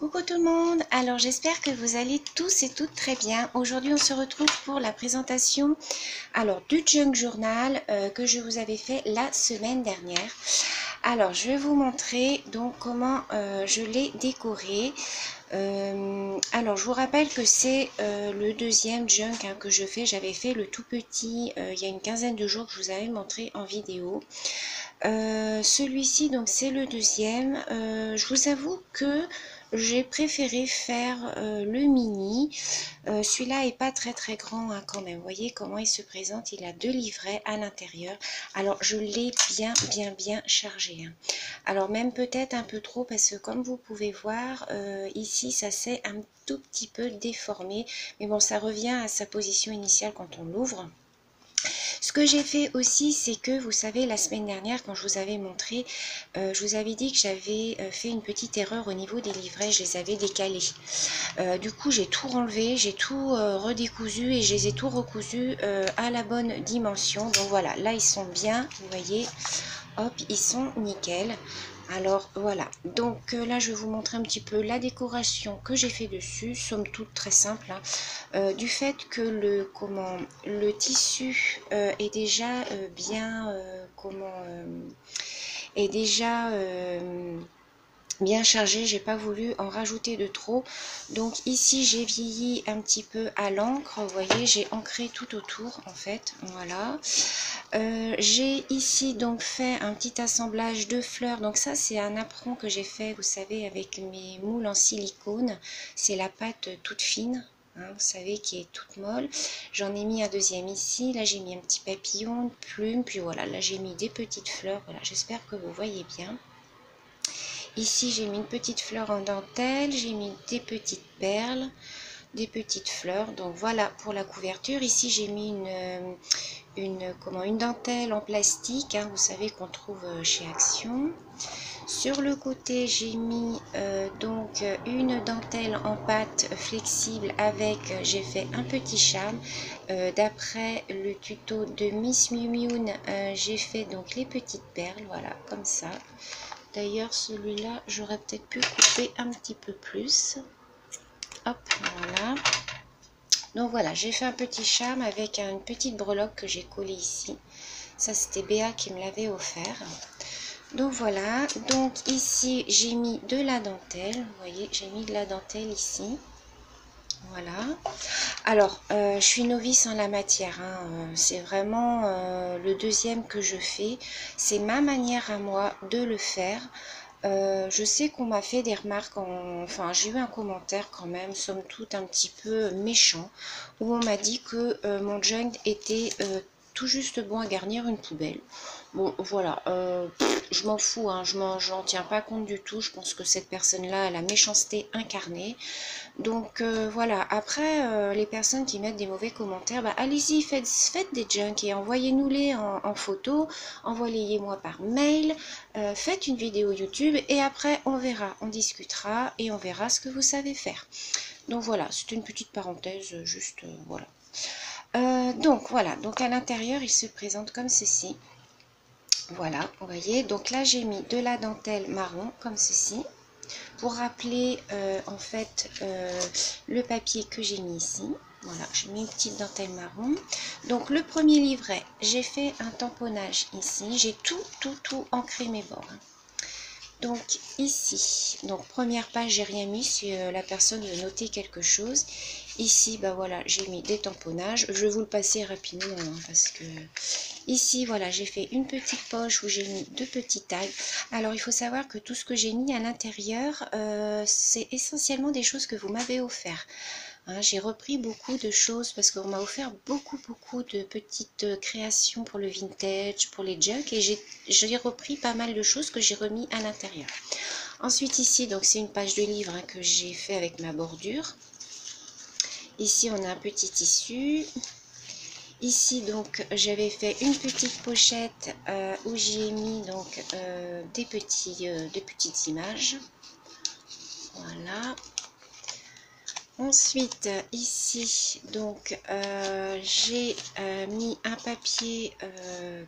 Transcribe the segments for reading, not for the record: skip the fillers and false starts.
Coucou tout le monde, alors j'espère que vous allez tous et toutes très bien. Aujourd'hui on se retrouve pour la présentation du Junk Journal que je vous avais fait la semaine dernière. Alors je vais vous montrer donc comment je l'ai décoré. Alors je vous rappelle que c'est le deuxième junk que je fais. J'avais fait le tout petit il y a une quinzaine de jours que je vous avais montré en vidéo. Celui-ci donc c'est le deuxième. Je vous avoue que j'ai préféré faire le mini. Celui-là est pas très grand quand même. Vous voyez comment il se présente. Il a 2 livrets à l'intérieur. Alors je l'ai bien chargé. Alors même peut-être un peu trop parce que comme vous pouvez voir ici ça s'est un tout petit peu déformé. Mais bon, ça revient à sa position initiale quand on l'ouvre. Ce que j'ai fait aussi, c'est que vous savez, la semaine dernière, quand je vous avais montré, je vous avais dit que j'avais fait une petite erreur au niveau des livrets, je les avais décalés. Du coup, j'ai tout enlevé, j'ai tout redécousu et je les ai tout recousus à la bonne dimension. Donc voilà, là ils sont bien, vous voyez, hop, ils sont nickel. Alors voilà, donc là je vais vous montrer un petit peu la décoration que j'ai fait dessus, somme toute très simple, du fait que le tissu est déjà bien chargé, j'ai pas voulu en rajouter de trop. Donc ici j'ai vieilli un petit peu à l'encre, vous voyez, j'ai ancré tout autour en fait, voilà. J'ai ici donc fait un petit assemblage de fleurs. Donc ça c'est un apron que j'ai fait, vous savez, avec mes moules en silicone. C'est la pâte toute fine, vous savez, qui est toute molle. J'en ai mis un deuxième ici. Là j'ai mis un petit papillon, une plume, puis voilà, là j'ai mis des petites fleurs. Voilà, j'espère que vous voyez bien. Ici j'ai mis une petite fleur en dentelle, j'ai mis des petites perles, des petites fleurs. Donc voilà pour la couverture. Ici j'ai mis une dentelle en plastique, vous savez, qu'on trouve chez Action. Sur le côté j'ai mis donc une dentelle en pâte flexible avec, j'ai fait un petit charme. D'après le tuto de Miss Miu Miun, j'ai fait donc les petites perles, voilà, comme ça. D'ailleurs, celui-là, j'aurais peut-être pu couper un petit peu plus. Hop, voilà. Donc voilà, j'ai fait un petit charme avec une petite breloque que j'ai collée ici. Ça, c'était Béa qui me l'avait offert. Donc voilà, donc ici, j'ai mis de la dentelle. Vous voyez, j'ai mis de la dentelle ici. Voilà. Alors, je suis novice en la matière. C'est vraiment le deuxième que je fais. C'est ma manière à moi de le faire. Je sais qu'on m'a fait des remarques, enfin j'ai eu un commentaire quand même, somme toute un petit peu méchant, où on m'a dit que mon junk était tout juste bon à garnir une poubelle. Bon voilà, je m'en fous, j'en tiens pas compte du tout. Je pense que cette personne-là a la méchanceté incarnée. Donc voilà, après les personnes qui mettent des mauvais commentaires, allez-y, faites des junks et envoyez-nous-les en photo, envoyez-moi par mail, faites une vidéo YouTube et après on verra, on discutera et on verra ce que vous savez faire. Donc voilà, c'est une petite parenthèse, juste voilà. Donc voilà, donc à l'intérieur il se présente comme ceci. Voilà, vous voyez, donc là j'ai mis de la dentelle marron comme ceci. Pour rappeler en fait le papier que j'ai mis ici. Voilà, j'ai mis une petite dentelle marron. Donc le premier livret, j'ai fait un tamponnage ici. J'ai tout ancré mes bords. Donc ici, donc première page, j'ai rien mis si la personne veut noter quelque chose. Ici, voilà, j'ai mis des tamponnages. Je vais vous le passer rapidement parce que ici, voilà, j'ai fait une petite poche où j'ai mis 2 petits tags. Alors, il faut savoir que tout ce que j'ai mis à l'intérieur, c'est essentiellement des choses que vous m'avez offert. J'ai repris beaucoup de choses parce qu'on m'a offert beaucoup de petites créations pour le vintage, pour les junks, et j'ai repris pas mal de choses que j'ai remis à l'intérieur. Ensuite ici, donc c'est une page de livre que j'ai fait avec ma bordure. Ici on a un petit tissu. Ici donc j'avais fait une petite pochette où j'ai mis donc des petites images. Voilà. Ensuite ici donc j'ai mis un papier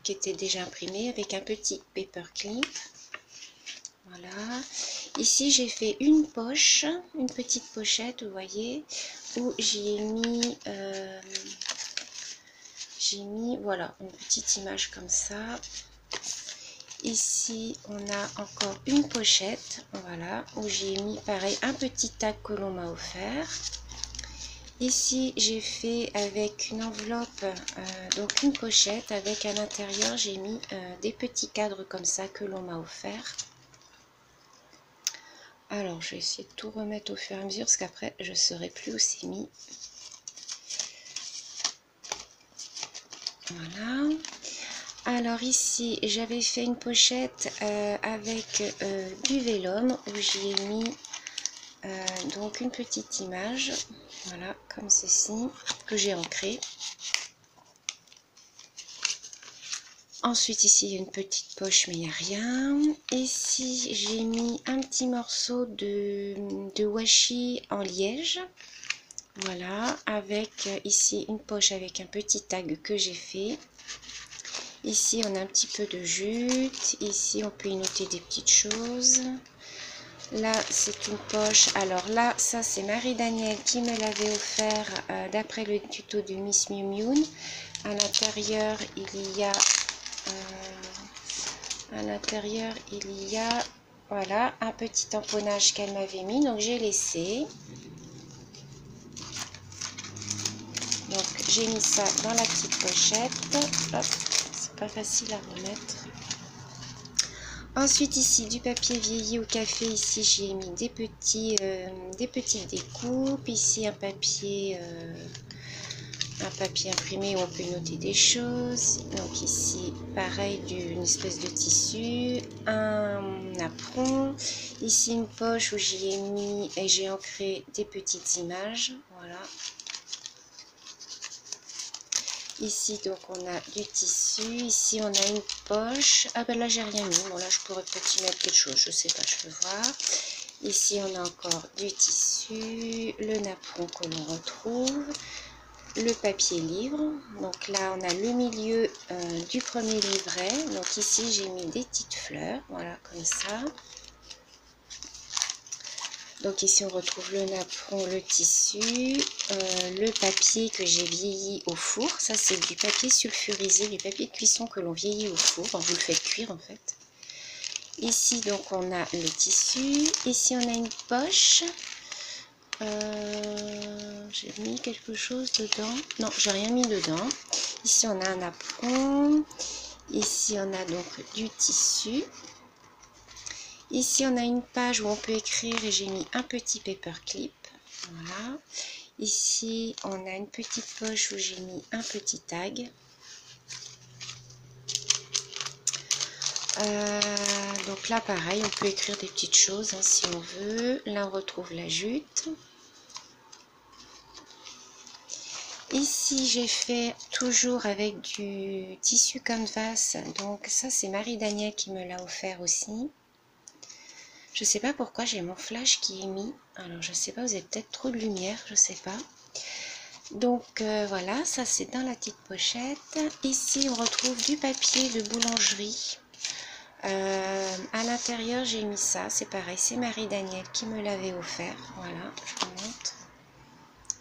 qui était déjà imprimé avec un petit paperclip. Voilà. Ici, j'ai fait une poche, une petite pochette, vous voyez, où j'ai mis, voilà, une petite image comme ça. Ici, on a encore une pochette, voilà, où j'ai mis, pareil, un petit tag que l'on m'a offert. Ici, j'ai fait avec une enveloppe, donc une pochette, avec à l'intérieur, j'ai mis des petits cadres comme ça que l'on m'a offert. Alors, je vais essayer de tout remettre au fur et à mesure, parce qu'après, je ne saurai plus où c'est mis. Voilà. Alors ici, j'avais fait une pochette avec du vélum, où j'y ai mis donc une petite image, voilà, comme ceci, que j'ai ancrée. Ensuite, ici, il y a une petite poche, mais il n'y a rien. Ici, j'ai mis un petit morceau de washi en liège. Voilà, avec ici une poche avec un petit tag que j'ai fait. Ici, on a un petit peu de jute. Ici, on peut y noter des petites choses. Là, c'est une poche. Alors là, ça, c'est Marie-Danielle qui me l'avait offert d'après le tuto de Miss Miu Miu. À l'intérieur, il y a... voilà, un petit tamponnage qu'elle m'avait mis, donc j'ai laissé. Donc j'ai mis ça dans la petite pochette. Hop, c'est pas facile à remettre. Ensuite ici du papier vieilli au café. Ici j'ai mis des petites découpes. Ici un papier imprimé où on peut noter des choses. Donc ici pareil, une espèce de tissu, un apron. Ici une poche où j'y ai mis et j'ai ancré des petites images. Voilà. Ici donc on a du tissu. Ici on a une poche. Ah ben là j'ai rien mis. Bon là je pourrais peut-être y mettre quelque chose. Je sais pas, je peux voir. Ici on a encore du tissu, le napperon que l'on retrouve. Le papier livre, donc là on a le milieu du premier livret, donc ici j'ai mis des petites fleurs, voilà comme ça. Donc ici on retrouve le napperon, le tissu, le papier que j'ai vieilli au four, ça c'est du papier sulfurisé, du papier de cuisson que l'on vieillit au four, vous le faites cuire en fait. Ici donc on a le tissu, ici on a une poche. J'ai mis quelque chose dedans. Non, j'ai rien mis dedans. Ici, on a un apron. Ici, on a donc du tissu. Ici, on a une page où on peut écrire et j'ai mis un petit paperclip. Voilà. Ici, on a une petite poche où j'ai mis un petit tag. Donc là, pareil, on peut écrire des petites choses hein, si on veut. Là, on retrouve la jute. Ici, j'ai fait toujours avec du tissu canvas. Donc ça, c'est Marie-Danielle qui me l'a offert aussi. Je sais pas pourquoi j'ai mon flash qui est mis. Alors, je sais pas, vous avez peut-être trop de lumière, je sais pas. Donc voilà, ça c'est dans la petite pochette. Ici, on retrouve du papier de boulangerie. À l'intérieur, j'ai mis ça. C'est pareil, c'est Marie-Danielle qui me l'avait offert. Voilà, je vous montre.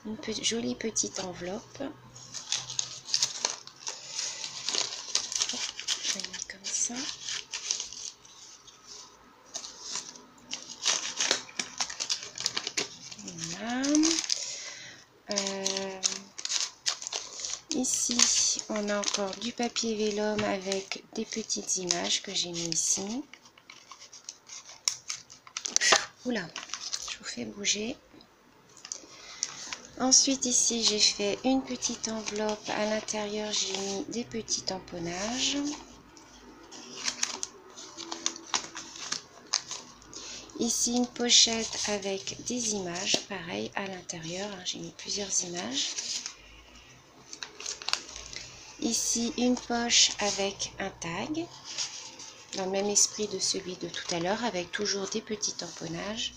Une jolie petite enveloppe. Je mets comme ça. Voilà. Ici, on a encore du papier vélum avec des petites images que j'ai mis ici. Oula, je vous fais bouger. Ensuite, ici, j'ai fait une petite enveloppe. À l'intérieur, j'ai mis des petits tamponnages. Ici, une pochette avec des images. Pareil, à l'intérieur, hein, j'ai mis plusieurs images. Ici, une poche avec un tag, dans le même esprit de celui de tout à l'heure, avec toujours des petits tamponnages.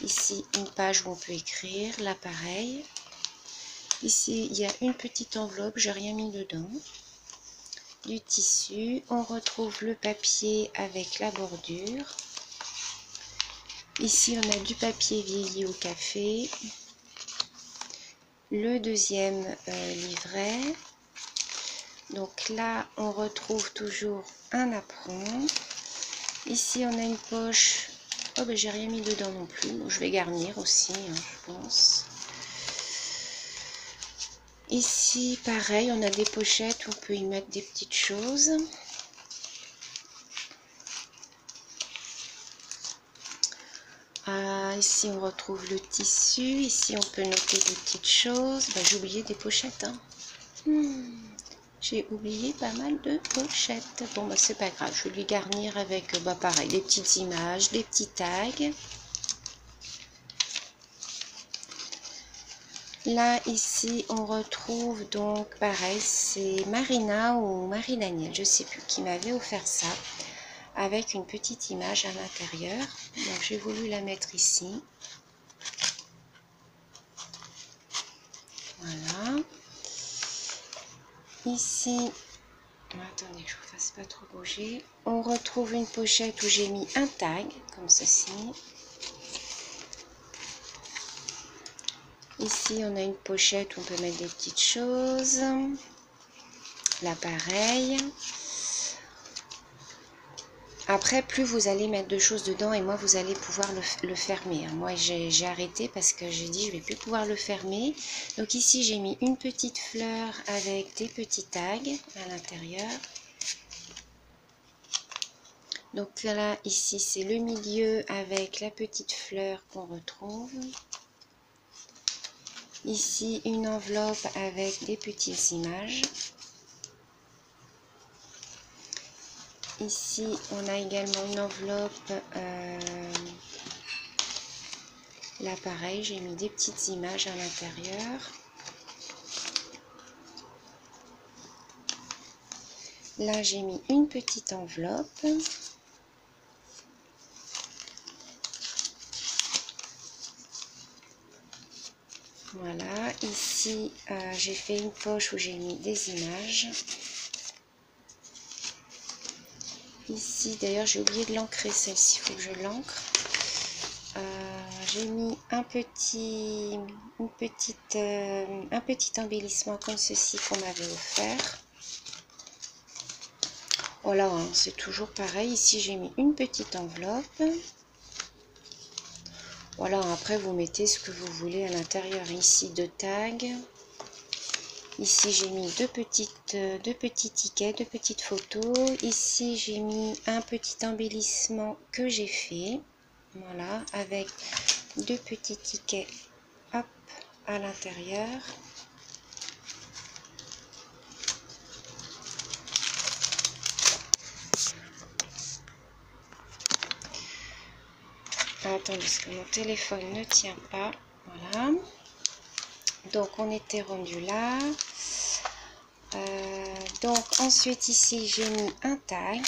Ici, une page où on peut écrire, là pareil. Ici, il y a une petite enveloppe, j'ai rien mis dedans. Du tissu, on retrouve le papier avec la bordure. Ici, on a du papier vieilli au café. Le deuxième livret. Donc là, on retrouve toujours un apron. Ici, on a une poche. Oh, ben j'ai rien mis dedans non plus. Donc, je vais garnir aussi, hein, je pense. Ici, pareil, on a des pochettes où on peut y mettre des petites choses. Ici, on retrouve le tissu. Ici, on peut noter des petites choses. Ben, j'ai oublié des pochettes. Hein. J'ai oublié pas mal de pochettes. Bon, bah, c'est pas grave. Je vais lui garnir avec, bah, pareil, des petites images, des petits tags. Là, ici, on retrouve donc, pareil, c'est Marina ou Marie-Daniel, je sais plus, qui m'avait offert ça, avec une petite image à l'intérieur. Donc, j'ai voulu la mettre ici. Voilà. Ici, attendez que je ne vous fasse pas trop bouger. On retrouve une pochette où j'ai mis un tag, comme ceci. Ici, on a une pochette où on peut mettre des petites choses. Là, pareil. Après, plus vous allez mettre de choses dedans et moins vous allez pouvoir le fermer. Moi, j'ai arrêté parce que j'ai dit je ne vais plus pouvoir le fermer. Donc ici, j'ai mis une petite fleur avec des petits tags à l'intérieur. Donc là, ici, c'est le milieu avec la petite fleur qu'on retrouve. Ici, une enveloppe avec des petites images. Ici, on a également une enveloppe. Là, pareil, j'ai mis des petites images à l'intérieur. Là, j'ai mis une petite enveloppe. Voilà, ici, j'ai fait une poche où j'ai mis des images. Ici, d'ailleurs, j'ai oublié de l'ancrer, celle-ci, il faut que je l'ancre. J'ai mis un petit embellissement comme ceci qu'on m'avait offert. Voilà, hein, c'est toujours pareil. Ici, j'ai mis une petite enveloppe. Voilà, après, vous mettez ce que vous voulez à l'intérieur. Ici, deux tags. Ici, j'ai mis deux petits tickets, deux petites photos. Ici, j'ai mis un petit embellissement que j'ai fait. Voilà, avec deux petits tickets, hop, à l'intérieur. Attendez, parce que mon téléphone ne tient pas. Voilà. Donc, on était rendu là. Donc, ensuite, ici, j'ai mis un tag.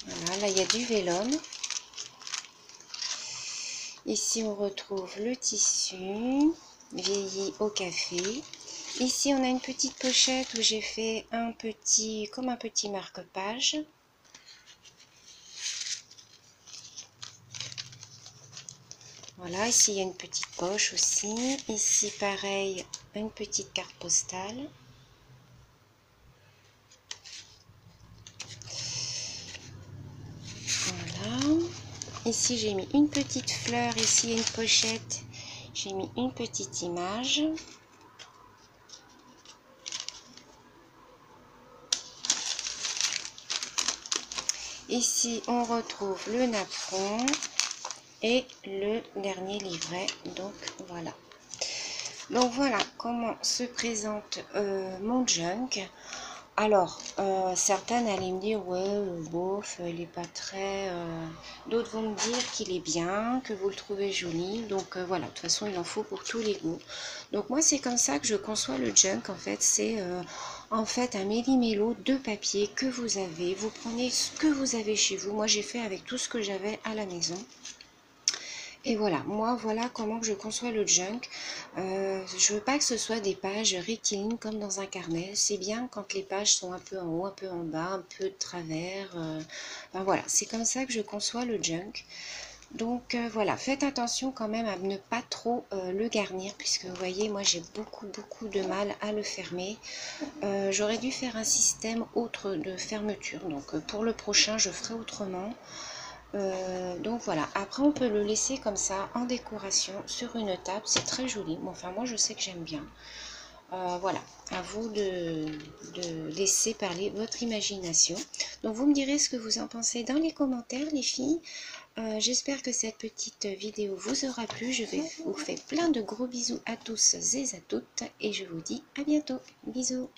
Voilà, là, il y a du vélone. Ici, on retrouve le tissu vieilli au café. Ici, on a une petite pochette où j'ai fait un petit, comme un petit marque-page. Voilà, ici, il y a une petite poche aussi. Ici, pareil, une petite carte postale. Voilà. Ici, j'ai mis une petite fleur. Ici, il y a une pochette. J'ai mis une petite image. Ici, on retrouve le napperon et le dernier livret. Donc, voilà. Donc, voilà comment se présente mon junk. Alors, certaines allaient me dire, ouais, bof, il n'est pas très... D'autres vont me dire qu'il est bien, que vous le trouvez joli. Donc, voilà, de toute façon, il en faut pour tous les goûts. Donc, moi, c'est comme ça que je conçois le junk, en fait. C'est, en fait, un méli-mélo de papier que vous avez. Vous prenez ce que vous avez chez vous. Moi, j'ai fait avec tout ce que j'avais à la maison. Et voilà, moi, voilà comment je conçois le junk. Je veux pas que ce soit des pages rectilignes comme dans un carnet. C'est bien quand les pages sont un peu en haut, un peu en bas, un peu de travers. Enfin, voilà, c'est comme ça que je conçois le junk. Donc voilà, faites attention quand même à ne pas trop le garnir, puisque vous voyez, moi j'ai beaucoup de mal à le fermer. J'aurais dû faire un système autre de fermeture, donc pour le prochain je ferai autrement. Donc voilà, après on peut le laisser comme ça en décoration sur une table, c'est très joli. Bon, enfin moi je sais que j'aime bien. Voilà, à vous de laisser parler votre imagination. Donc vous me direz ce que vous en pensez dans les commentaires les filles. J'espère que cette petite vidéo vous aura plu. Je vous fais plein de gros bisous à tous et à toutes et je vous dis à bientôt. Bisous.